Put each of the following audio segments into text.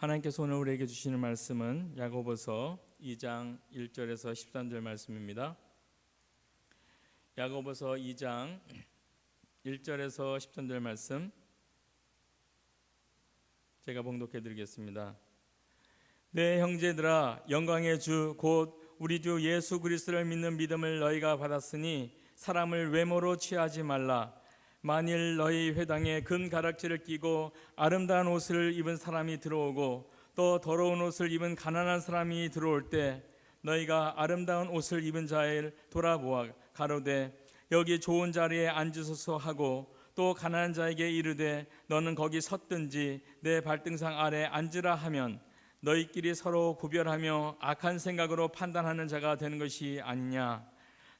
하나님께서 오늘 우리에게 주시는 말씀은 야고보서 2장 1절에서 13절 말씀입니다. 야고보서 2장 1절에서 13절 말씀 제가 봉독해 드리겠습니다. 내 형제들아, 영광의 주 곧 우리 주 예수 그리스도를 믿는 믿음을 너희가 받았으니 사람을 외모로 취하지 말라. 만일 너희 회당에 금 가락지를 끼고 아름다운 옷을 입은 사람이 들어오고 또 더러운 옷을 입은 가난한 사람이 들어올 때 너희가 아름다운 옷을 입은 자를 돌아보아 가로되 여기 좋은 자리에 앉으소서 하고 또 가난한 자에게 이르되 너는 거기 섰든지 내 발등상 아래 앉으라 하면 너희끼리 서로 구별하며 악한 생각으로 판단하는 자가 되는 것이 아니냐.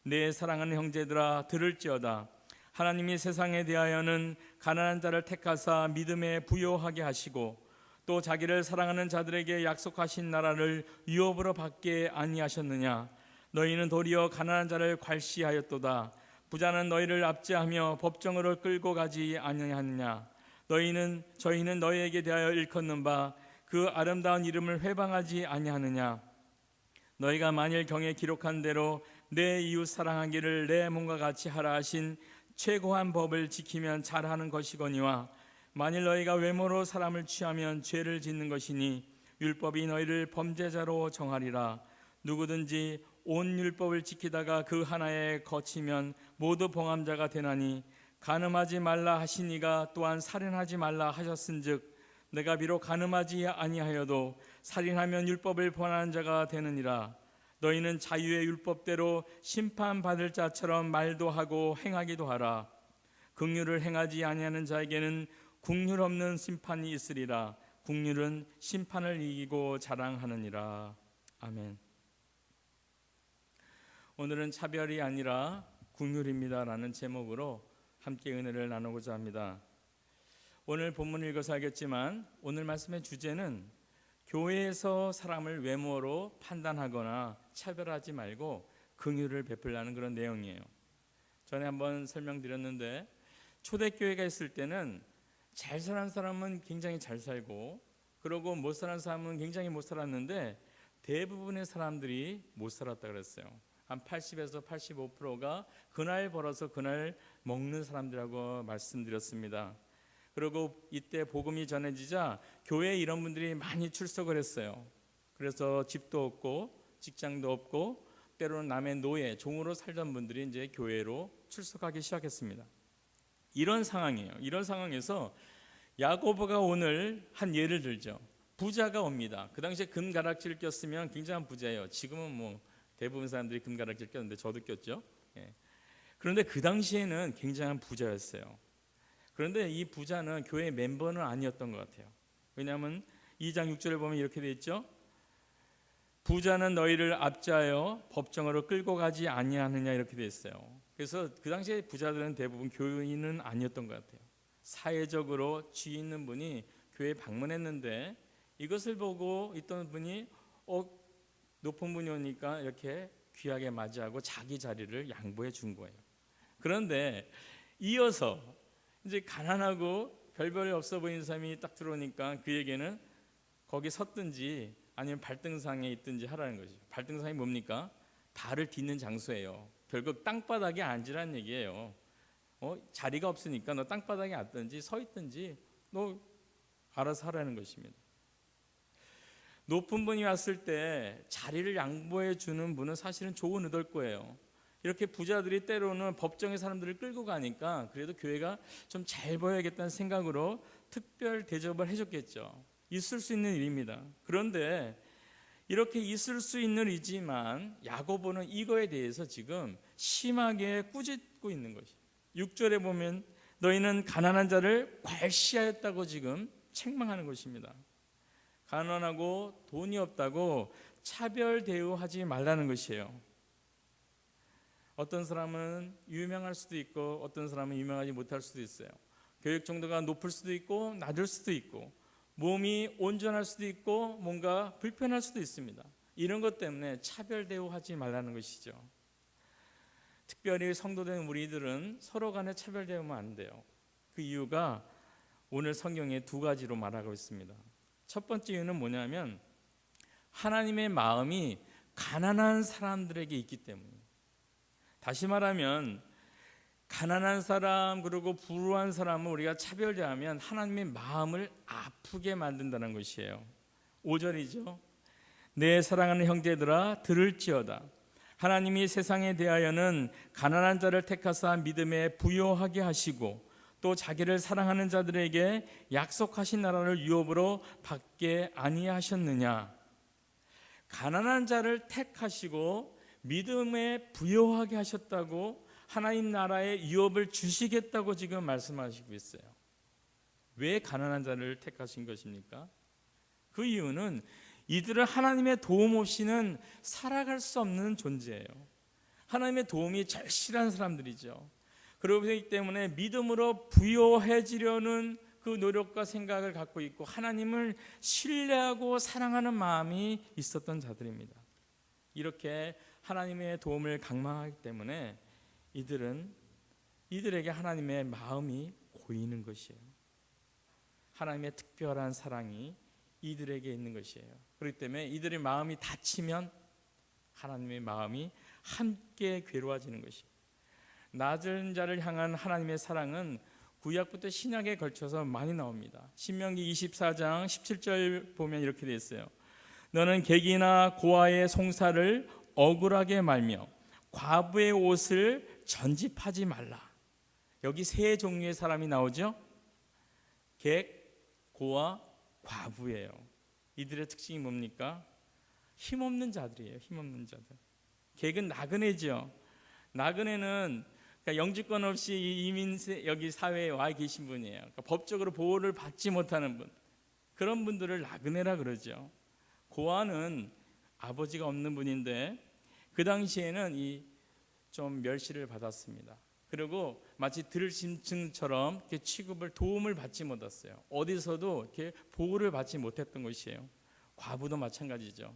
내 사랑하는 형제들아, 들을지어다. 하나님이 세상에 대하여는 가난한 자를 택하사 믿음에 부요하게 하시고 또 자기를 사랑하는 자들에게 약속하신 나라를 유업으로 받게 아니하셨느냐. 너희는 도리어 가난한 자를 괄시하였도다. 부자는 너희를 압제하며 법정으로 끌고 가지 아니하느냐. 저희는 너희에게 대하여 일컫는 바 그 아름다운 이름을 회방하지 아니하느냐. 너희가 만일 경에 기록한 대로 내 이웃 사랑하기를 내 몸과 같이 하라 하신 최고한 법을 지키면 잘하는 것이거니와 만일 너희가 외모로 사람을 취하면 죄를 짓는 것이니 율법이 너희를 범죄자로 정하리라. 누구든지 온 율법을 지키다가 그 하나에 거치면 모두 봉함자가 되나니 간음하지 말라 하신 이가 또한 살인하지 말라 하셨은즉 내가 비록 간음하지 아니하여도 살인하면 율법을 범하는 자가 되느니라. 너희는 자유의 율법대로 심판받을 자처럼 말도 하고 행하기도 하라. 긍휼을 행하지 아니하는 자에게는 긍휼 없는 심판이 있으리라. 긍휼은 심판을 이기고 자랑하느니라. 아멘. 오늘은 차별이 아니라 긍휼입니다라는 제목으로 함께 은혜를 나누고자 합니다. 오늘 본문을 읽어서 알겠지만 오늘 말씀의 주제는 교회에서 사람을 외모로 판단하거나 차별하지 말고 긍휼을 베풀라는 그런 내용이에요. 전에 한번 설명드렸는데 초대교회가 있을 때는 잘 사는 사람은 굉장히 잘 살고 그러고 못 사는 사람은 굉장히 못 살았는데 대부분의 사람들이 못 살았다 그랬어요. 한 80에서 85%가 그날 벌어서 그날 먹는 사람들이라고 말씀드렸습니다. 그리고 이때 복음이 전해지자 교회에 이런 분들이 많이 출석을 했어요. 그래서 집도 없고 직장도 없고 때로는 남의 노예, 종으로 살던 분들이 이제 교회로 출석하기 시작했습니다. 이런 상황이에요. 이런 상황에서 야고보가 오늘 한 예를 들죠. 부자가 옵니다. 그 당시에 금가락지를 꼈으면 굉장한 부자예요. 지금은 뭐 대부분 사람들이 금가락지를 꼈는데 저도 꼈죠. 그런데 그 당시에는 굉장한 부자였어요. 그런데 이 부자는 교회 멤버는 아니었던 것 같아요. 왜냐하면 2장 6절을 보면 이렇게 되어 있죠. 부자는 너희를 압제하여 법정으로 끌고 가지 아니하느냐 이렇게 되어 있어요. 그래서 그 당시에 부자들은 대부분 교인은 아니었던 것 같아요. 사회적으로 지위 있는 분이 교회에 방문했는데 이것을 보고 있던 분이 높은 분이 오니까 이렇게 귀하게 맞이하고 자기 자리를 양보해 준 거예요. 그런데 이어서 이제 가난하고 별별 없어 보이는 사람이 딱 들어오니까 그에게는 거기 섰든지 아니면 발등상에 있든지 하라는 거죠. 발등상이 뭡니까? 발을 딛는 장소예요. 결국 땅바닥에 앉으라는 얘기예요. 자리가 없으니까 너 땅바닥에 앉든지 서 있든지 너 알아서 하라는 것입니다. 높은 분이 왔을 때 자리를 양보해 주는 분은 사실은 좋은 의도일 거예요. 이렇게 부자들이 때로는 법정의 사람들을 끌고 가니까 그래도 교회가 좀 잘 보여야겠다는 생각으로 특별 대접을 해줬겠죠. 있을 수 있는 일입니다. 그런데 이렇게 있을 수 있는 일이지만 야고보는 이거에 대해서 지금 심하게 꾸짖고 있는 것이에요. 6절에 보면 너희는 가난한 자를 괄시하였다고 지금 책망하는 것입니다. 가난하고 돈이 없다고 차별 대우하지 말라는 것이에요. 어떤 사람은 유명할 수도 있고 어떤 사람은 유명하지 못할 수도 있어요. 교육 정도가 높을 수도 있고 낮을 수도 있고 몸이 온전할 수도 있고 뭔가 불편할 수도 있습니다. 이런 것 때문에 차별 대우하지 말라는 것이죠. 특별히 성도된 우리들은 서로 간에 차별 대우하면 안 돼요. 그 이유가 오늘 성경에 두 가지로 말하고 있습니다. 첫 번째 이유는 뭐냐면 하나님의 마음이 가난한 사람들에게 있기 때문이에요. 다시 말하면 가난한 사람 그리고 불우한 사람을 우리가 차별대하면 하나님의 마음을 아프게 만든다는 것이에요. 5절이죠. 내 사랑하는 형제들아 들을지어다. 하나님이 세상에 대하여는 가난한 자를 택하사 믿음에 부요하게 하시고 또 자기를 사랑하는 자들에게 약속하신 나라를 유업으로 받게 아니하셨느냐. 가난한 자를 택하시고 믿음에 부요하게 하셨다고 하나님 나라의 유업을 주시겠다고 지금 말씀하시고 있어요. 왜 가난한 자를 택하신 것입니까? 그 이유는 이들은 하나님의 도움 없이는 살아갈 수 없는 존재예요. 하나님의 도움이 절실한 사람들이죠. 그렇기 때문에 믿음으로 부요해지려는 그 노력과 생각을 갖고 있고 하나님을 신뢰하고 사랑하는 마음이 있었던 자들입니다. 이렇게 하나님의 도움을 갈망하기 때문에 이들에게 하나님의 마음이 고이는 것이에요. 하나님의 특별한 사랑이 이들에게 있는 것이에요. 그렇기 때문에 이들의 마음이 닫히면 하나님의 마음이 함께 괴로워지는 것이에요. 낮은 자를 향한 하나님의 사랑은 구약부터 신약에 걸쳐서 많이 나옵니다. 신명기 24장 17절 보면 이렇게 되어 있어요. 너는 객이나 고아의 송사를 억울하게 말며 과부의 옷을 전집하지 말라. 여기 세 종류의 사람이 나오죠. 객, 고아, 과부예요. 이들의 특징이 뭡니까? 힘없는 자들이에요. 힘없는 자들. 객은 나그네죠. 나그네는 그러니까 영주권 없이 이민 여기 사회에 와 계신 분이에요. 그러니까 법적으로 보호를 받지 못하는 분. 그런 분들을 나그네라 그러죠. 고아는 아버지가 없는 분인데 그 당시에는 좀 멸시를 받았습니다. 그리고 마치 들짐승처럼 취급을 도움을 받지 못했어요. 어디서도 이렇게 보호를 받지 못했던 것이에요. 과부도 마찬가지죠.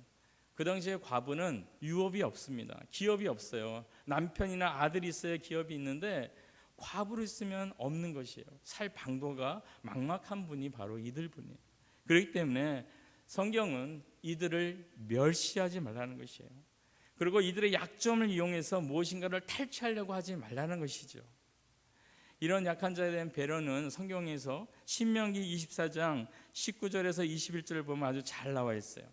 그 당시에 과부는 유업이 없습니다. 기업이 없어요. 남편이나 아들이 있어야 기업이 있는데 과부로 있으면 없는 것이에요. 살 방도가 막막한 분이 바로 이들 분이에요. 그렇기 때문에 성경은 이들을 멸시하지 말라는 것이에요. 그리고 이들의 약점을 이용해서 무엇인가를 탈취하려고 하지 말라는 것이죠. 이런 약한 자에 대한 배려는 성경에서 신명기 24장 19절에서 21절을 보면 아주 잘 나와 있어요.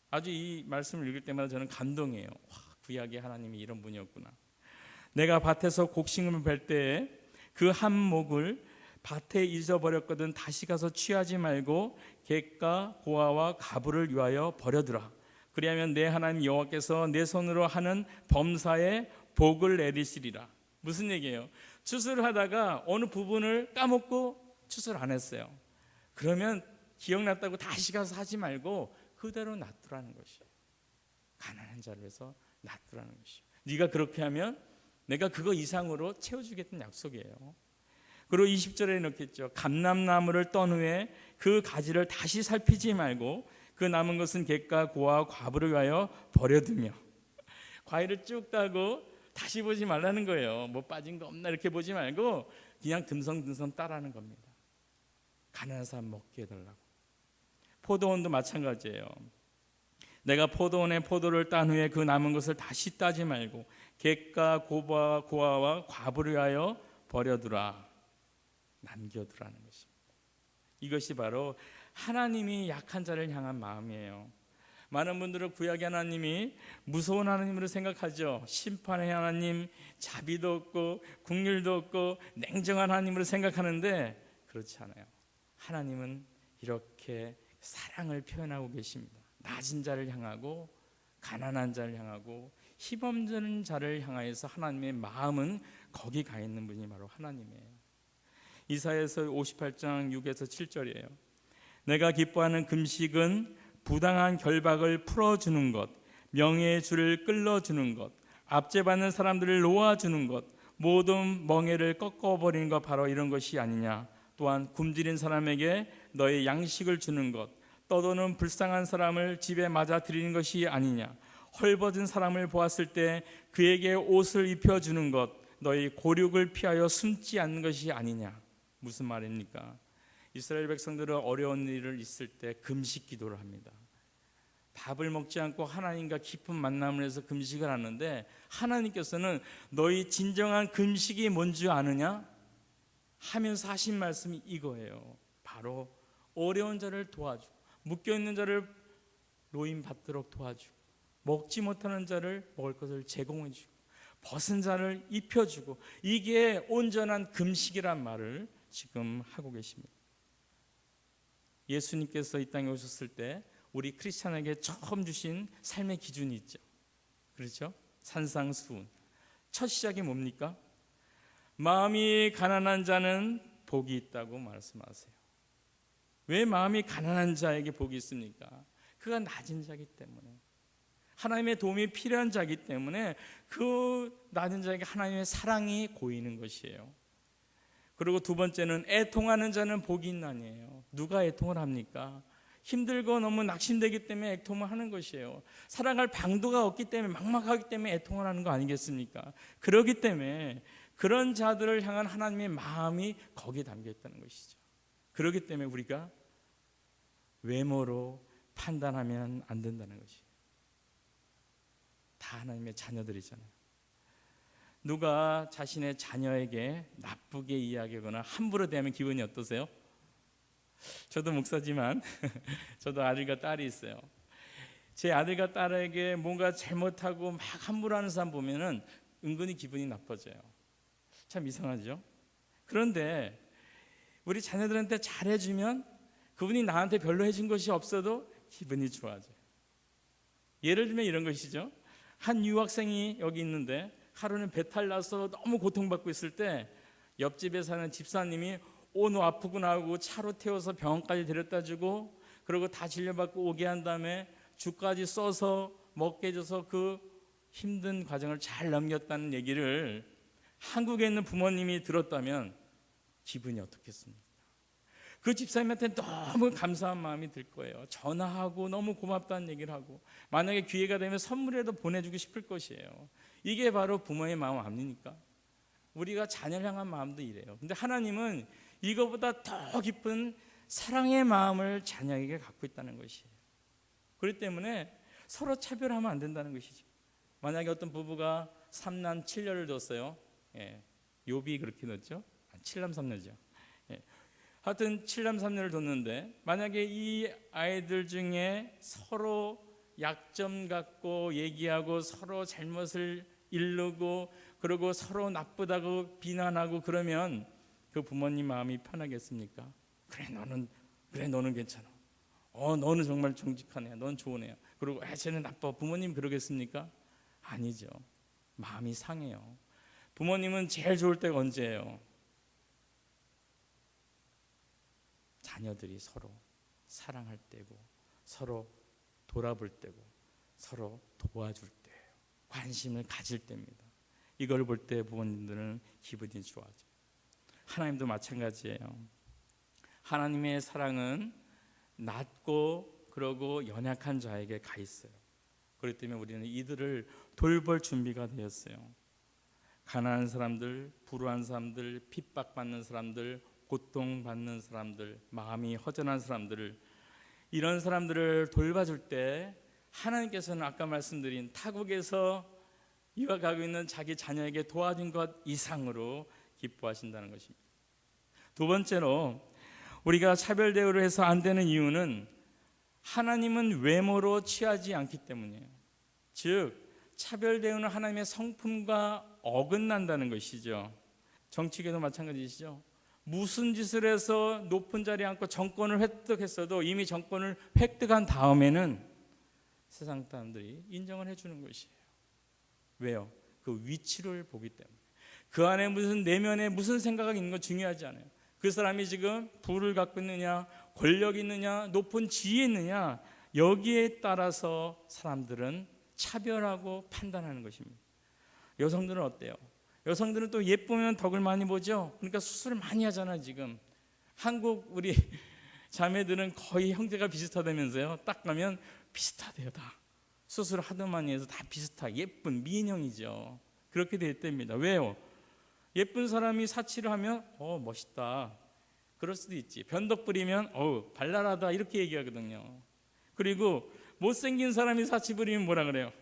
아주 이 말씀을 읽을 때마다 저는 감동해요. 와, 구약의 하나님이 이런 분이었구나. 내가 밭에서 곡식을 벨 때에 그 한 목을 밭에 잊어버렸거든 다시 가서 취하지 말고 객과 고아와 가부를 위하여 버려두라. 그리하면 내 하나님 여호와께서 내 손으로 하는 범사에 복을 내리시리라. 무슨 얘기예요? 추수를 하다가 어느 부분을 까먹고 추수를 안 했어요. 그러면 기억났다고 다시 가서 하지 말고 그대로 놔두라는 것이에요. 가난한 자를 위해서 놔두라는 것이에요. 네가 그렇게 하면 내가 그거 이상으로 채워주겠다는 약속이에요. 그리고 20절에 넣겠죠. 감람나무를 떤 후에 그 가지를 다시 살피지 말고 그 남은 것은 객과 고아 과부를 위하여 버려두며. 과일을 쭉 따고 다시 보지 말라는 거예요. 뭐 빠진 거 없나 이렇게 보지 말고 그냥 듬성듬성 따라는 겁니다. 가난한 사람 먹게 해달라고. 포도원도 마찬가지예요. 내가 포도원에 포도를 딴 후에 그 남은 것을 다시 따지 말고 객과 고아와 과부를 위하여 버려두라. 남겨두라는 것입니다. 이것이 바로 하나님이 약한 자를 향한 마음이에요. 많은 분들은 구약의 하나님이 무서운 하나님으로 생각하죠. 심판의 하나님, 자비도 없고 긍휼도 없고 냉정한 하나님으로 생각하는데 그렇지 않아요. 하나님은 이렇게 사랑을 표현하고 계십니다. 낮은 자를 향하고 가난한 자를 향하고 힘없는 자를 향하여서 하나님의 마음은 거기 가 있는 분이 바로 하나님이에요. 이사야서 58장 6에서 7절이에요. 내가 기뻐하는 금식은 부당한 결박을 풀어주는 것, 명예의 줄을 끌어주는 것, 압제받는 사람들을 놓아주는 것, 모든 멍에를 꺾어버리는 것, 바로 이런 것이 아니냐. 또한 굶주린 사람에게 너의 양식을 주는 것, 떠도는 불쌍한 사람을 집에 맞아 들이는 것이 아니냐. 헐벗은 사람을 보았을 때 그에게 옷을 입혀주는 것, 너희 고륙을 피하여 숨지 않는 것이 아니냐. 무슨 말입니까? 이스라엘 백성들은 어려운 일을 있을 때 금식 기도를 합니다. 밥을 먹지 않고 하나님과 깊은 만남을 해서 금식을 하는데, 하나님께서는 너희 진정한 금식이 뭔지 아느냐 하면서 하신 말씀이 이거예요. 바로 어려운 자를 도와주고, 묶여있는 자를 노임 받도록 도와주고, 먹지 못하는 자를 먹을 것을 제공해주고, 벗은 자를 입혀주고, 이게 온전한 금식이란 말을 지금 하고 계십니다. 예수님께서 이 땅에 오셨을 때 우리 크리스찬에게 처음 주신 삶의 기준이 있죠. 그렇죠? 산상수훈. 첫 시작이 뭡니까? 마음이 가난한 자는 복이 있다고 말씀하세요. 왜 마음이 가난한 자에게 복이 있습니까? 그가 낮은 자이기 때문에, 하나님의 도움이 필요한 자이기 때문에 그 낮은 자에게 하나님의 사랑이 고이는 것이에요. 그리고 두 번째는 애통하는 자는 복이 있나니에요. 누가 애통을 합니까? 힘들고 너무 낙심되기 때문에 애통을 하는 것이에요. 사랑할 방도가 없기 때문에, 막막하기 때문에 애통을 하는 거 아니겠습니까? 그렇기 때문에 그런 자들을 향한 하나님의 마음이 거기에 담겨 있다는 것이죠. 그렇기 때문에 우리가 외모로 판단하면 안 된다는 것이에요. 다 하나님의 자녀들이잖아요. 누가 자신의 자녀에게 나쁘게 이야기하거나 함부로 대하면 기분이 어떠세요? 저도 목사지만 저도 아들과 딸이 있어요. 제 아들과 딸에게 뭔가 잘못하고 막 함부로 하는 사람 보면은 은근히 기분이 나빠져요. 참 이상하죠? 그런데 우리 자녀들한테 잘해주면 그분이 나한테 별로 해준 것이 없어도 기분이 좋아져요. 예를 들면 이런 것이죠. 한 유학생이 여기 있는데 하루는 배탈 나서 너무 고통받고 있을 때 옆집에 사는 집사님이 너 아프구나 하고 차로 태워서 병원까지 데려다 주고, 그리고 다 진료받고 오게 한 다음에 죽까지 써서 먹게 해줘서 그 힘든 과정을 잘 넘겼다는 얘기를 한국에 있는 부모님이 들었다면 기분이 어떻겠습니까? 그 집사님한테 너무 감사한 마음이 들 거예요. 전화하고 너무 고맙다는 얘기를 하고, 만약에 기회가 되면 선물이라도 보내주고 싶을 것이에요. 이게 바로 부모의 마음 아닙니까? 우리가 자녀를 향한 마음도 이래요. 근데 하나님은 이거보다 더 깊은 사랑의 마음을 자녀에게 갖고 있다는 것이에요. 그렇기 때문에 서로 차별하면 안 된다는 것이죠. 만약에 어떤 부부가 3남 7녀를 뒀어요. 욥이 그렇게 넣었죠. 7남 3녀죠. 하여튼 7남 3녀를 뒀는데, 만약에 이 아이들 중에 서로 약점 갖고 얘기하고 서로 잘못을 일르고 그리고 서로 나쁘다고 비난하고 그러면 그 부모님 마음이 편하겠습니까? 그래 너는 괜찮아. 너는 정말 정직한 애야. 넌 좋은 애야. 그리고 쟤는 나빠. 부모님 그러겠습니까? 아니죠. 마음이 상해요. 부모님은 제일 좋을 때가 언제예요? 자녀들이 서로 사랑할 때고, 서로 돌아볼 때고, 서로 도와줄 때, 관심을 가질 때입니다. 이걸 볼 때 부모님들은 기분이 좋아져요. 하나님도 마찬가지예요. 하나님의 사랑은 낮고 그러고 연약한 자에게 가 있어요. 그렇기 때문에 우리는 이들을 돌볼 준비가 되었어요. 가난한 사람들, 불우한 사람들, 핍박받는 사람들, 고통받는 사람들, 마음이 허전한 사람들을, 이런 사람들을 돌봐줄 때 하나님께서는 아까 말씀드린 타국에서 이와가고 있는 자기 자녀에게 도와준 것 이상으로 기뻐하신다는 것입니다. 두 번째로 우리가 차별 대우를 해서 안 되는 이유는 하나님은 외모로 취하지 않기 때문이에요. 즉 차별 대우는 하나님의 성품과 어긋난다는 것이죠. 정치계도 마찬가지시죠. 무슨 짓을 해서 높은 자리에 앉고 정권을 획득했어도 이미 정권을 획득한 다음에는 세상 사람들이 인정을 해주는 것이에요. 왜요? 그 위치를 보기 때문에. 그 안에 무슨 내면에 무슨 생각이 있는 건 중요하지 않아요. 그 사람이 지금 부를 갖고 있느냐, 권력이 있느냐, 높은 지위에 있느냐, 여기에 따라서 사람들은 차별하고 판단하는 것입니다. 여성들은 어때요? 여성들은 또 예쁘면 덕을 많이 보죠. 그러니까 수술을 많이 하잖아요. 지금 한국 우리 자매들은 거의 형제가 비슷하다면서요. 딱 가면 비슷하대요. 다 수술을 하도 많이 해서 다 비슷하게 예쁜 미인형이죠. 그렇게 될 때입니다. 왜요? 예쁜 사람이 사치를 하면 멋있다. 그럴 수도 있지. 변덕 부리면 발랄하다 이렇게 얘기하거든요. 그리고 못생긴 사람이 사치 부리면 뭐라 그래요?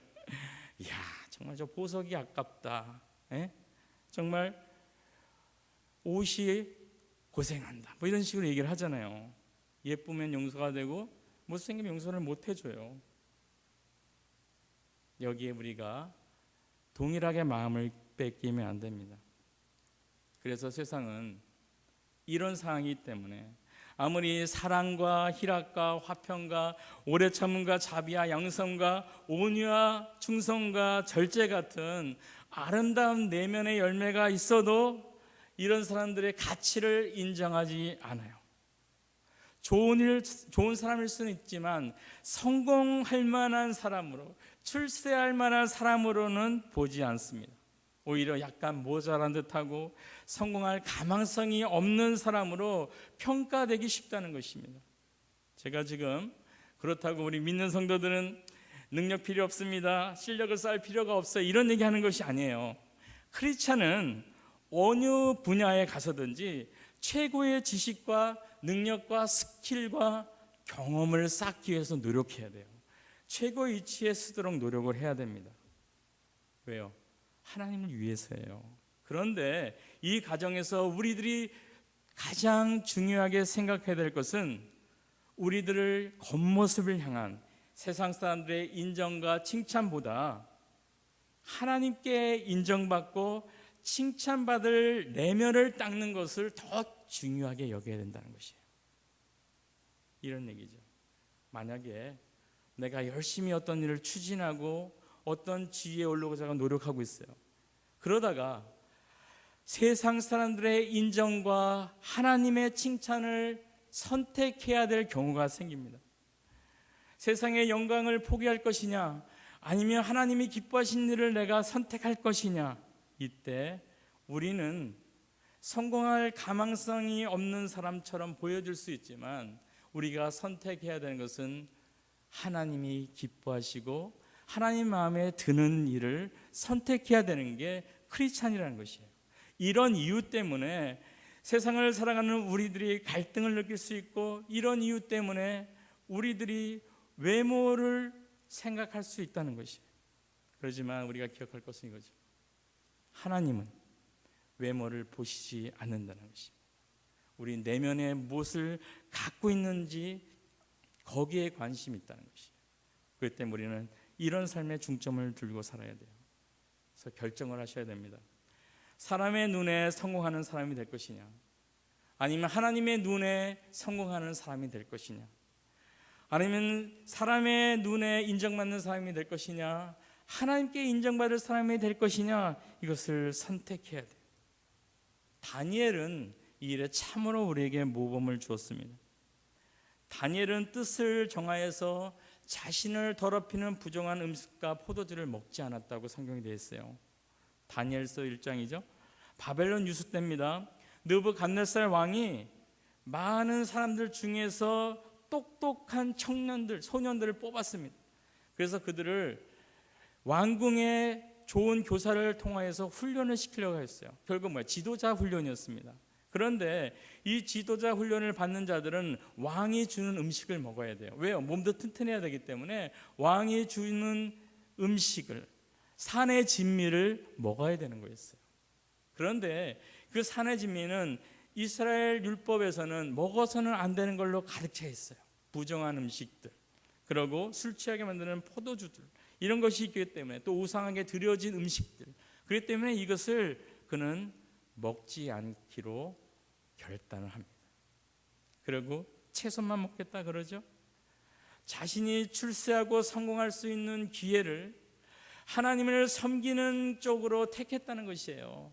이야, 정말 저 보석이 아깝다. 정말 옷이 고생한다. 뭐 이런 식으로 얘기를 하잖아요. 예쁘면 용서가 되고 못생기면 용서를 못 해줘요. 여기에 우리가 동일하게 마음을 뺏기면 안 됩니다. 그래서 세상은 이런 상황이기 때문에 아무리 사랑과 희락과 화평과 오래 참음과 자비와 양성과 온유와 충성과 절제 같은 아름다운 내면의 열매가 있어도 이런 사람들의 가치를 인정하지 않아요. 좋은 사람일 수는 있지만 성공할 만한 사람으로, 출세할 만한 사람으로는 보지 않습니다. 오히려 약간 모자란 듯하고 성공할 가망성이 없는 사람으로 평가되기 쉽다는 것입니다. 제가 지금 그렇다고 우리 믿는 성도들은 능력 필요 없습니다, 실력을 쌓을 필요가 없어요, 이런 얘기하는 것이 아니에요. 크리스찬은 어느 분야에 가서든지 최고의 지식과 능력과 스킬과 경험을 쌓기 위해서 노력해야 돼요. 최고의 위치에 서도록 노력을 해야 됩니다. 왜요? 하나님을 위해서예요. 그런데 이 과정에서 우리들이 가장 중요하게 생각해야 될 것은 우리들을 겉모습을 향한 세상 사람들의 인정과 칭찬보다 하나님께 인정받고 칭찬받을 내면을 닦는 것을 더 중요하게 여겨야 된다는 것이에요. 이런 얘기죠. 만약에 내가 열심히 어떤 일을 추진하고 어떤 지위에 오르고자 노력하고 있어요. 그러다가 세상 사람들의 인정과 하나님의 칭찬을 선택해야 될 경우가 생깁니다. 세상의 영광을 포기할 것이냐, 아니면 하나님이 기뻐하신 일을 내가 선택할 것이냐, 이때 우리는 성공할 가망성이 없는 사람처럼 보여질 수 있지만 우리가 선택해야 되는 것은 하나님이 기뻐하시고 하나님 마음에 드는 일을 선택해야 되는 게 크리스찬이라는 것이에요. 이런 이유 때문에 세상을 살아가는 우리들이 갈등을 느낄 수 있고, 이런 이유 때문에 우리들이 외모를 생각할 수 있다는 것이에요. 그렇지만 우리가 기억할 것은 이거죠. 하나님은 외모를 보시지 않는다는 것입니다. 우리 내면에 무엇을 갖고 있는지 거기에 관심이 있다는 것이에요. 그렇기 때문에 우리는 이런 삶에 중점을 두고 살아야 돼요. 그래서 결정을 하셔야 됩니다. 사람의 눈에 성공하는 사람이 될 것이냐, 아니면 하나님의 눈에 성공하는 사람이 될 것이냐, 아니면 사람의 눈에 인정받는 사람이 될 것이냐, 하나님께 인정받을 사람이 될 것이냐, 이것을 선택해야 돼요. 다니엘은 이 일에 참으로 우리에게 모범을 주었습니다. 다니엘은 뜻을 정하여서 자신을 더럽히는 부정한 음식과 포도주를 먹지 않았다고 성경이 되어 있어요. 다니엘서 1장이죠. 바벨론 유수 때입니다. 느부갓네살 왕이 많은 사람들 중에서 똑똑한 청년들, 소년들을 뽑았습니다. 그래서 그들을 왕궁의 좋은 교사를 통하여서 훈련을 시키려고 했어요. 결국 지도자 훈련이었습니다. 그런데 이 지도자 훈련을 받는 자들은 왕이 주는 음식을 먹어야 돼요. 왜요? 몸도 튼튼해야 되기 때문에 왕이 주는 음식을, 산의 진미를 먹어야 되는 거였어요. 그런데 그 산의 진미는 이스라엘 율법에서는 먹어서는 안 되는 걸로 가득 차 있어요. 부정한 음식들, 그리고 술 취하게 만드는 포도주들, 이런 것이 있기 때문에, 또 우상하게 드려진 음식들, 그렇기 때문에 이것을 그는 먹지 않기로 결단을 합니다. 그리고 채소만 먹겠다 그러죠. 자신이 출세하고 성공할 수 있는 기회를 하나님을 섬기는 쪽으로 택했다는 것이에요.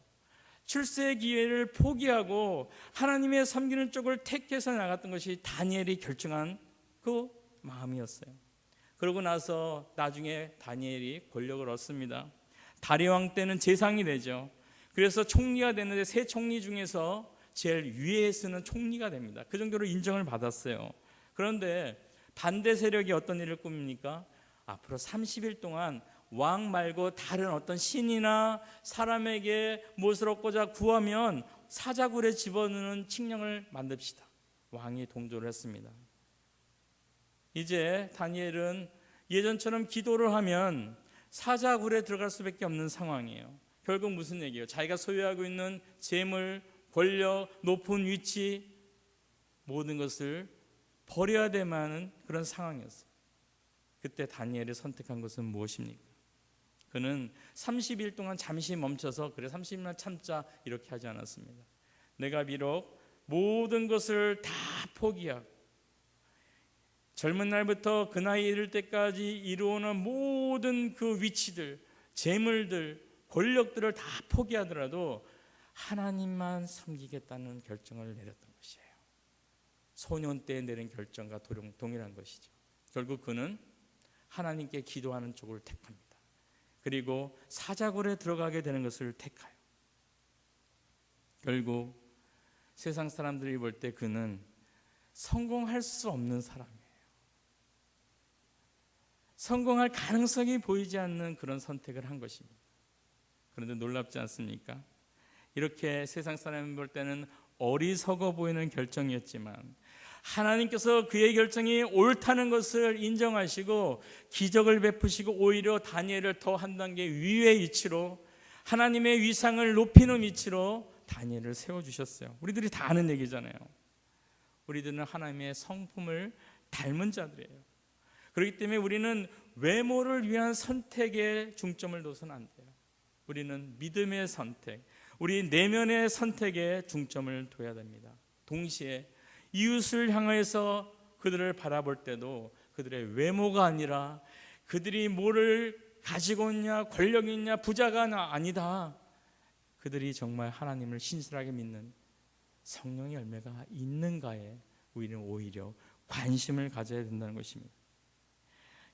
출세의 기회를 포기하고 하나님의 섬기는 쪽을 택해서 나갔던 것이 다니엘이 결정한 그 마음이었어요. 그러고 나서 나중에 다니엘이 권력을 얻습니다. 다리왕 때는 제상이 되죠. 그래서 총리가 되는데 세 총리 중에서 제일 위에 쓰는 총리가 됩니다. 그 정도로 인정을 받았어요. 그런데 반대 세력이 어떤 일을 꾸밉니까? 앞으로 30일 동안 왕 말고 다른 어떤 신이나 사람에게 무엇을 얻고자 구하면 사자굴에 집어넣는 칙령을 만듭시다. 왕이 동조를 했습니다. 이제 다니엘은 예전처럼 기도를 하면 사자굴에 들어갈 수밖에 없는 상황이에요. 결국 무슨 얘기예요? 자기가 소유하고 있는 재물, 권력, 높은 위치 모든 것을 버려야 되는 그런 상황이었어요. 그때 다니엘이 선택한 것은 무엇입니까? 그는 30일 동안 잠시 멈춰서 그래 30일만 참자 이렇게 하지 않았습니다. 내가 비록 모든 것을 다 포기하고 젊은 날부터 그 나이 이를 때까지 이루어오는 모든 그 위치들, 재물들, 권력들을 다 포기하더라도 하나님만 섬기겠다는 결정을 내렸던 것이에요. 소년 때 내린 결정과 동일한 것이죠. 결국 그는 하나님께 기도하는 쪽을 택합니다. 그리고 사자굴에 들어가게 되는 것을 택하여 결국 세상 사람들이 볼 때 그는 성공할 수 없는 사람이에요. 성공할 가능성이 보이지 않는 그런 선택을 한 것입니다. 그런데 놀랍지 않습니까? 이렇게 세상 사람이 볼 때는 어리석어 보이는 결정이었지만 하나님께서 그의 결정이 옳다는 것을 인정하시고 기적을 베푸시고 오히려 다니엘을 더 한 단계 위의 위치로 하나님의 위상을 높이는 위치로 다니엘을 세워주셨어요. 우리들이 다 아는 얘기잖아요. 우리들은 하나님의 성품을 닮은 자들이에요. 그렇기 때문에 우리는 외모를 위한 선택에 중점을 둬서는 안 돼요. 우리는 믿음의 선택, 우리 내면의 선택에 중점을 둬야 됩니다. 동시에 이웃을 향해서 그들을 바라볼 때도 그들의 외모가 아니라 그들이 뭐를 가지고 있냐, 권력이 있냐, 부자가 아니다. 그들이 정말 하나님을 신실하게 믿는 성령의 열매가 있는가에 우리는 오히려 관심을 가져야 된다는 것입니다.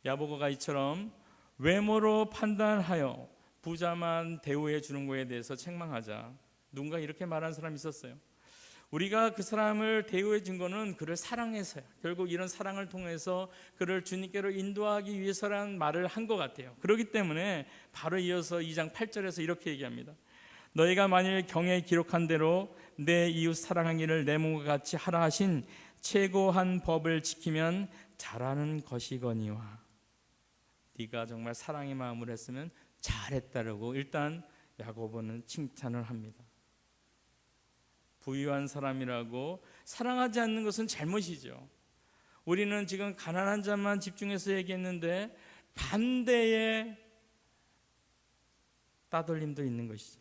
야보고가 이처럼 외모로 판단하여 부자만 대우해 주는 것에 대해서 책망하자 누군가 이렇게 말한 사람이 있었어요. 우리가 그 사람을 대우해 준 거는 그를 사랑해서요. 결국 이런 사랑을 통해서 그를 주님께로 인도하기 위해서라는 말을 한 것 같아요. 그렇기 때문에 바로 이어서 2장 8절에서 이렇게 얘기합니다. 너희가 만일 경에 기록한 대로 내 이웃 사랑하기를 내 몸과 같이 하라 하신 최고한 법을 지키면 잘하는 것이거니와. 네가 정말 사랑의 마음으로 했으면 잘했다라고 일단 야고보는 칭찬을 합니다. 부유한 사람이라고 사랑하지 않는 것은 잘못이죠. 우리는 지금 가난한 자만 집중해서 얘기했는데 반대의 따돌림도 있는 것이죠.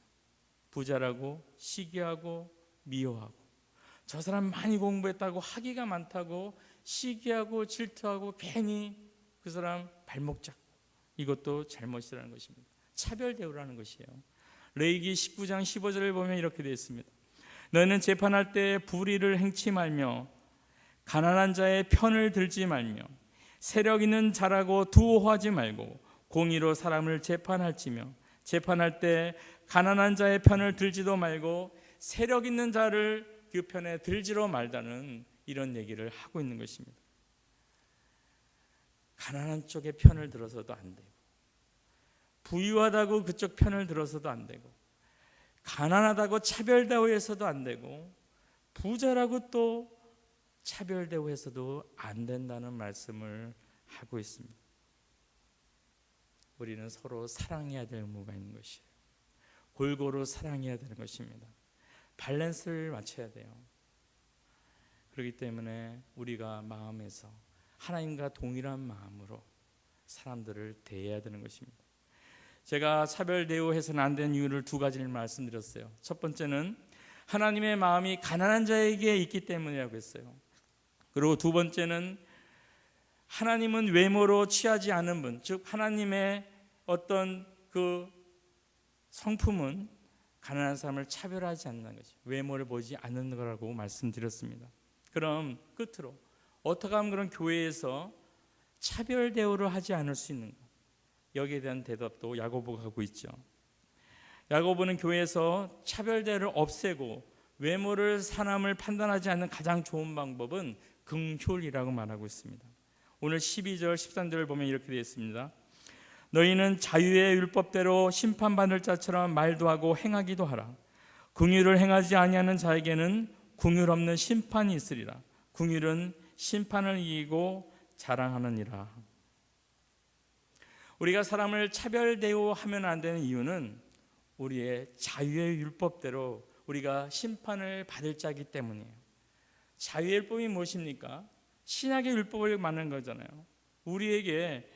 부자라고 시기하고 미워하고 저 사람 많이 공부했다고 학위가 많다고 시기하고 질투하고 괜히 그 사람 발목 잡고 이것도 잘못이라는 것입니다. 차별 대우라는 것이에요. 레위기 19장 15절을 보면 이렇게 되어 있습니다. 너희는 재판할 때 불의를 행치 말며 가난한 자의 편을 들지 말며 세력 있는 자라고 두어하지 말고 공의로 사람을 재판할지며 재판할 때 가난한 자의 편을 들지도 말고 세력 있는 자를 그 편에 들지로 말다는 이런 얘기를 하고 있는 것입니다. 가난한 쪽의 편을 들어서도 안 되고 부유하다고 그쪽 편을 들어서도 안 되고 가난하다고 차별 대우해서도 안 되고 부자라고 또 차별 대우해서도 안 된다는 말씀을 하고 있습니다. 우리는 서로 사랑해야 될 의무가 있는 것이에요. 골고루 사랑해야 되는 것입니다. 밸런스를 맞춰야 돼요. 그렇기 때문에 우리가 마음에서 하나님과 동일한 마음으로 사람들을 대해야 되는 것입니다. 제가 차별 대우해서는 안 되는 이유를 두 가지를 말씀드렸어요. 첫 번째는 하나님의 마음이 가난한 자에게 있기 때문이라고 했어요. 그리고 두 번째는 하나님은 외모로 취하지 않은 분, 즉 하나님의 어떤 그 성품은 가난한 사람을 차별하지 않는 것이 외모를 보지 않는 거라고 말씀드렸습니다. 그럼 끝으로 어떻게 하면 그런 교회에서 차별 대우를 하지 않을 수 있는가? 여기에 대한 대답도 야고보가 하고 있죠. 야고보는 교회에서 차별 대우를 없애고 외모를 사람을 판단하지 않는 가장 좋은 방법은 긍휼이라고 말하고 있습니다. 오늘 12절 13절을 보면 이렇게 되어 있습니다. 너희는 자유의 율법대로 심판받을 자처럼 말도 하고 행하기도 하라. 긍휼을 행하지 아니하는 자에게는 긍휼 없는 심판이 있으리라. 긍휼은 심판을 이기고 자랑하느니라. 우리가 사람을 차별 대우하면 안 되는 이유는 우리의 자유의 율법대로 우리가 심판을 받을 자이기 때문이에요. 자유의 율법이 무엇입니까? 신약의 율법을 말하는 거잖아요. 우리에게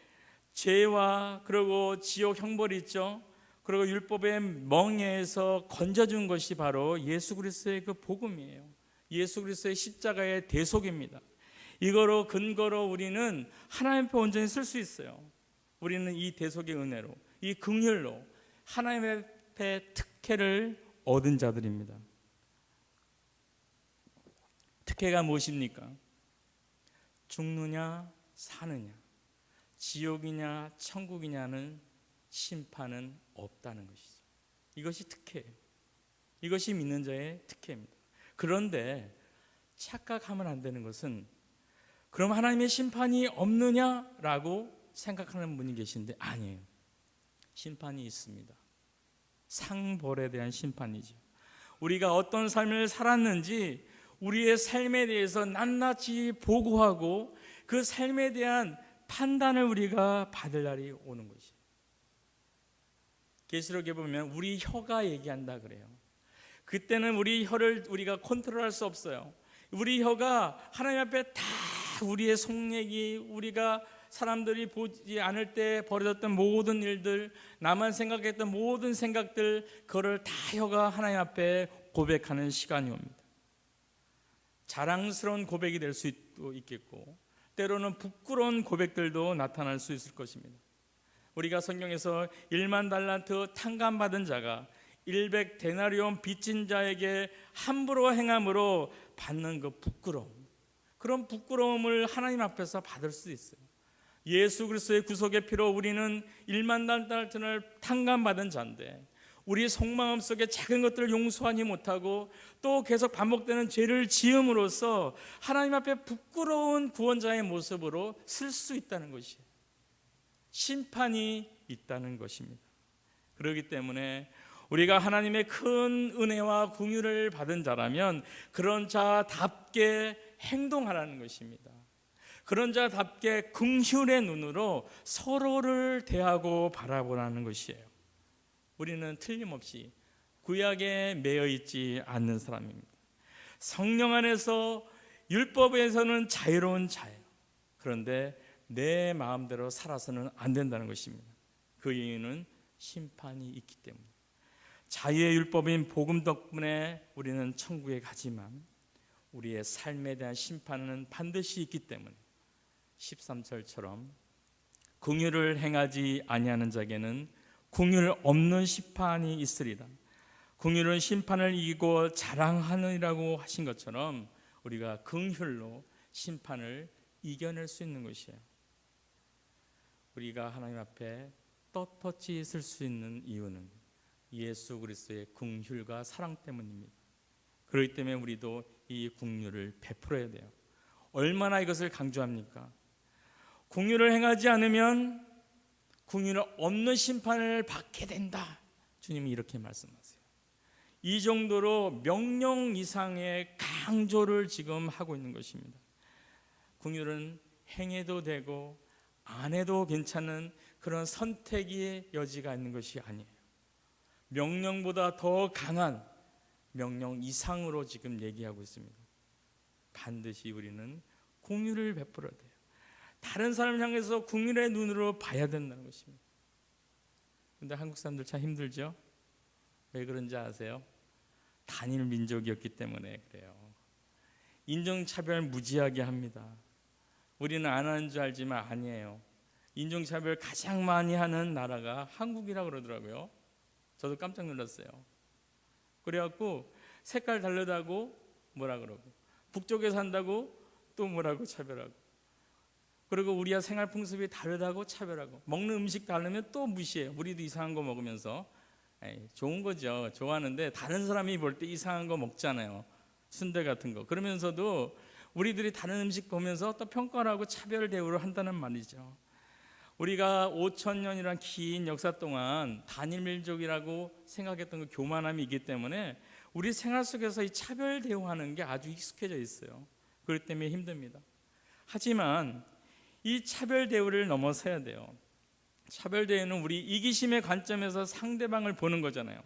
죄와 그리고 지옥 형벌이 있죠. 그리고 율법의 멍에에서 건져준 것이 바로 예수 그리스도의 그 복음이에요. 예수 그리스도의 십자가의 대속입니다. 이거로 근거로 우리는 하나님 앞에 온전히 쓸 수 있어요. 우리는 이 대속의 은혜로, 이 긍휼로 하나님 앞에 특혜를 얻은 자들입니다. 특혜가 무엇입니까? 죽느냐 사느냐, 지옥이냐 천국이냐는 심판은 없다는 것이죠. 이것이 특혜예요. 이것이 믿는 자의 특혜입니다. 그런데 착각하면 안 되는 것은, 그럼 하나님의 심판이 없느냐라고 생각하는 분이 계신데 아니에요. 심판이 있습니다. 상벌에 대한 심판이죠. 우리가 어떤 삶을 살았는지 우리의 삶에 대해서 낱낱이 보고하고 그 삶에 대한 판단을 우리가 받을 날이 오는 것이에요. 계시록에 보면 우리 혀가 얘기한다 그래요. 그때는 우리 혀를 우리가 컨트롤할 수 없어요. 우리 혀가 하나님 앞에 다 우리의 속내기, 우리가 사람들이 보지 않을 때 벌어졌던 모든 일들, 나만 생각했던 모든 생각들, 그거를 다 혀가 하나님 앞에 고백하는 시간이 옵니다. 자랑스러운 고백이 될 수도 있겠고 때로는 부끄러운 고백들도 나타날 수 있을 것입니다. 우리가 성경에서 1만 달란트 탕감받은 자가 100데나리온 빚진 자에게 함부로 행함으로 받는 그 부끄러움, 그런 부끄러움을 하나님 앞에서 받을 수 있어요. 예수 그리스도의 구속의 피로 우리는 1만 달란트를 탕감받은 자인데 우리 속마음 속에 작은 것들을 용서하지 못하고 또 계속 반복되는 죄를 지음으로써 하나님 앞에 부끄러운 구원자의 모습으로 쓸 수 있다는 것이에요. 심판이 있다는 것입니다. 그렇기 때문에 우리가 하나님의 큰 은혜와 긍휼을 받은 자라면 그런 자답게 행동하라는 것입니다. 그런 자답게 긍휼의 눈으로 서로를 대하고 바라보라는 것이에요. 우리는 틀림없이 구약에 매여 있지 않는 사람입니다. 성령 안에서 율법에서는 자유로운 자예요. 그런데 내 마음대로 살아서는 안 된다는 것입니다. 그 이유는 심판이 있기 때문에. 자유의 율법인 복음 덕분에 우리는 천국에 가지만 우리의 삶에 대한 심판은 반드시 있기 때문에 13절처럼 긍휼을 행하지 아니하는 자에게는 긍휼 없는 심판이 있으리라. 긍휼은 심판을 이기고 자랑하느니라고 하신 것처럼 우리가 긍휼로 심판을 이겨낼 수 있는 것이에요. 우리가 하나님 앞에 떳떳이 있을 수 있는 이유는 예수 그리스도의 긍휼과 사랑 때문입니다. 그렇기 때문에 우리도 이 긍휼을 베풀어야 돼요. 얼마나 이것을 강조합니까? 긍휼을 행하지 않으면 긍휼 없는 심판을 받게 된다. 주님이 이렇게 말씀하세요. 이 정도로 명령 이상의 강조를 지금 하고 있는 것입니다. 긍휼은 행해도 되고 안 해도 괜찮은 그런 선택의 여지가 있는 것이 아니에요. 명령보다 더 강한 명령 이상으로 지금 얘기하고 있습니다. 반드시 우리는 긍휼을 베풀어야 돼요. 다른 사람을 향해서 긍휼의 눈으로 봐야 된다는 것입니다. 그런데 한국 사람들 참 힘들죠? 왜 그런지 아세요? 단일 민족이었기 때문에 그래요. 인종차별 무지하게 합니다. 우리는 안 하는 줄 알지만 아니에요. 인종차별 가장 많이 하는 나라가 한국이라고 그러더라고요. 저도 깜짝 놀랐어요. 그래갖고 색깔 다르다고 뭐라 그러고, 북쪽에 산다고 또 뭐라고 차별하고, 그리고 우리와 생활 풍습이 다르다고 차별하고, 먹는 음식 다르면 또 무시해요. 우리도 이상한 거 먹으면서. 좋은 거죠. 좋아하는데 다른 사람이 볼 때 이상한 거 먹잖아요. 순대 같은 거. 그러면서도 우리들이 다른 음식 보면서 또 평가를 하고 차별 대우를 한다는 말이죠. 우리가 5,000년이란 긴 역사 동안 단일 민족이라고 생각했던 그 교만함이 있기 때문에 우리 생활 속에서 이 차별 대우하는 게 아주 익숙해져 있어요. 그렇기 때문에 힘듭니다. 하지만 이 차별 대우를 넘어서야 돼요. 차별 대우는 우리 이기심의 관점에서 상대방을 보는 거잖아요.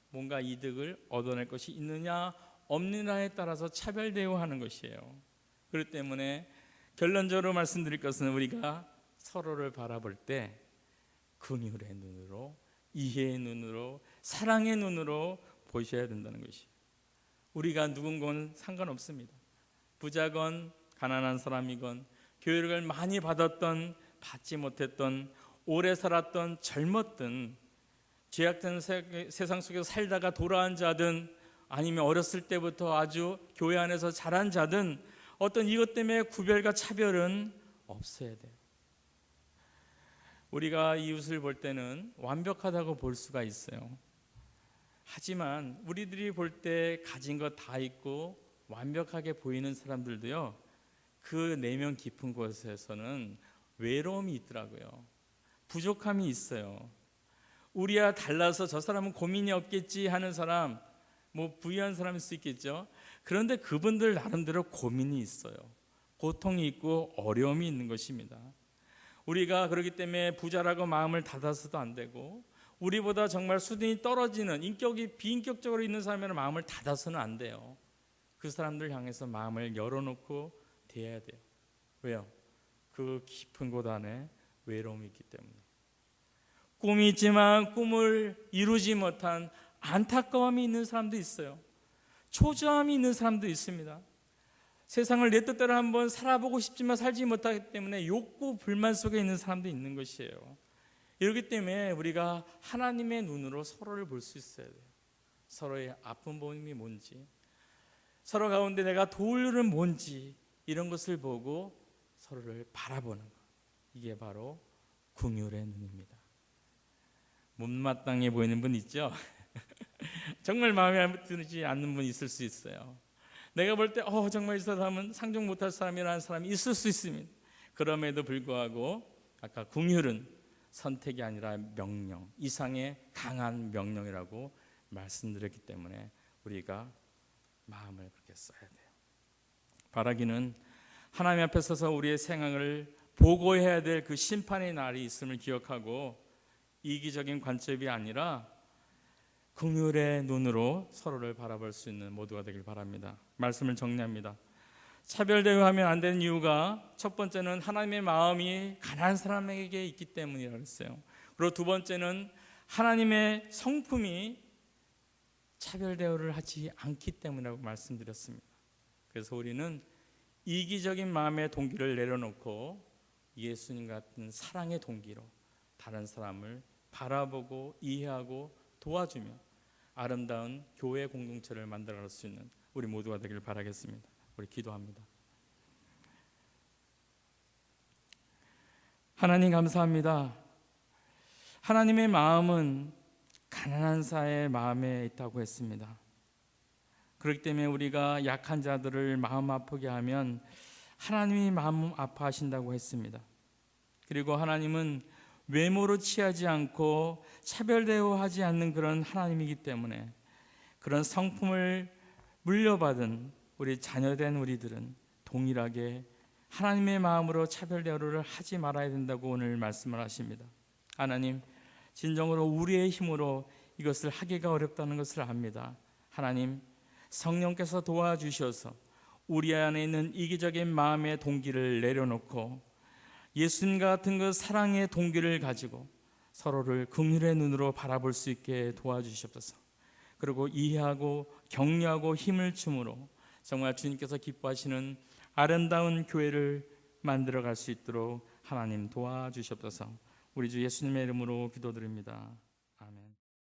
뭔가 이득을 얻어낼 것이 있느냐 없느냐에 따라서 차별 대우하는 것이에요. 그렇기 때문에 결론적으로 말씀드릴 것은 우리가 서로를 바라볼 때 긍휼의 눈으로, 이해의 눈으로, 사랑의 눈으로 보셔야 된다는 것이. 우리가 누군가는 상관없습니다. 부자건 가난한 사람이건 교육을 많이 받았던 받지 못했던 오래 살았던 젊었던 죄악된 세상 속에서 살다가 돌아온 자든 아니면 어렸을 때부터 아주 교회 안에서 자란 자든 어떤 이것 때문에 구별과 차별은 없어야 돼요. 우리가 이웃을 볼 때는 완벽하다고 볼 수가 있어요. 하지만 우리들이 볼 때 가진 것 다 있고 완벽하게 보이는 사람들도요, 그 내면 깊은 곳에서는 외로움이 있더라고요. 부족함이 있어요. 우리와 달라서 저 사람은 고민이 없겠지 하는 사람, 뭐 부유한 사람일 수 있겠죠. 그런데 그분들 나름대로 고민이 있어요. 고통이 있고 어려움이 있는 것입니다. 우리가 그렇기 때문에 부자라고 마음을 닫아서도 안 되고, 우리보다 정말 수준이 떨어지는 인격이 비인격적으로 있는 사람에는 마음을 닫아서는 안 돼요. 그 사람들 향해서 마음을 열어놓고 대해야 돼요. 왜요? 그 깊은 곳 안에 외로움이 있기 때문에. 꿈이 있지만 꿈을 이루지 못한 안타까움이 있는 사람도 있어요. 초조함이 있는 사람도 있습니다. 세상을 내 뜻대로 한번 살아보고 싶지만 살지 못하기 때문에 욕구 불만 속에 있는 사람도 있는 것이에요. 이렇기 때문에 우리가 하나님의 눈으로 서로를 볼 수 있어야 돼요. 서로의 아픈 몸이 뭔지, 서로 가운데 내가 도울 일은 뭔지, 이런 것을 보고 서로를 바라보는 것, 이게 바로 긍휼의 눈입니다. 못마땅해 보이는 분 있죠? 정말 마음에 들지 않는 분 있을 수 있어요. 내가 볼 때 정말 이 사람은 상종 못할 사람이라는 사람이 있을 수 있습니다. 그럼에도 불구하고 아까 긍휼은 선택이 아니라 명령, 이상의 강한 명령이라고 말씀드렸기 때문에 우리가 마음을 그렇게 써야 돼요. 바라기는 하나님 앞에 서서 우리의 생각을 보고해야 될 그 심판의 날이 있음을 기억하고 이기적인 관점이 아니라 긍휼의 눈으로 서로를 바라볼 수 있는 모두가 되길 바랍니다. 말씀을 정리합니다. 차별 대우하면 안 되는 이유가 첫 번째는 하나님의 마음이 가난한 사람에게 있기 때문이라고 했어요. 그리고 두 번째는 하나님의 성품이 차별 대우를 하지 않기 때문이라고 말씀드렸습니다. 그래서 우리는 이기적인 마음의 동기를 내려놓고 예수님 같은 사랑의 동기로 다른 사람을 바라보고 이해하고 도와주며 아름다운 교회 공동체를 만들어갈 수 있는 우리 모두가 되길 바라겠습니다. 우리 기도합니다. 하나님 감사합니다. 하나님의 마음은 가난한 자의 마음에 있다고 했습니다. 그렇기 때문에 우리가 약한 자들을 마음 아프게 하면 하나님이 마음 아파하신다고 했습니다. 그리고 하나님은 외모로 취하지 않고 차별 대우하지 않는 그런 하나님이기 때문에 그런 성품을 물려받은 우리 자녀된 우리들은 동일하게 하나님의 마음으로 차별 대우를 하지 말아야 된다고 오늘 말씀을 하십니다. 하나님, 진정으로 우리의 힘으로 이것을 하기가 어렵다는 것을 압니다. 하나님, 성령께서 도와주셔서 우리 안에 있는 이기적인 마음의 동기를 내려놓고 예수님 같은 그 사랑의 동기를 가지고 서로를 긍휼의 눈으로 바라볼 수 있게 도와주시옵소서. 그리고 이해하고 격려하고 힘을 줌으로 정말 주님께서 기뻐하시는 아름다운 교회를 만들어갈 수 있도록 하나님 도와주시옵소서. 우리 주 예수님의 이름으로 기도드립니다.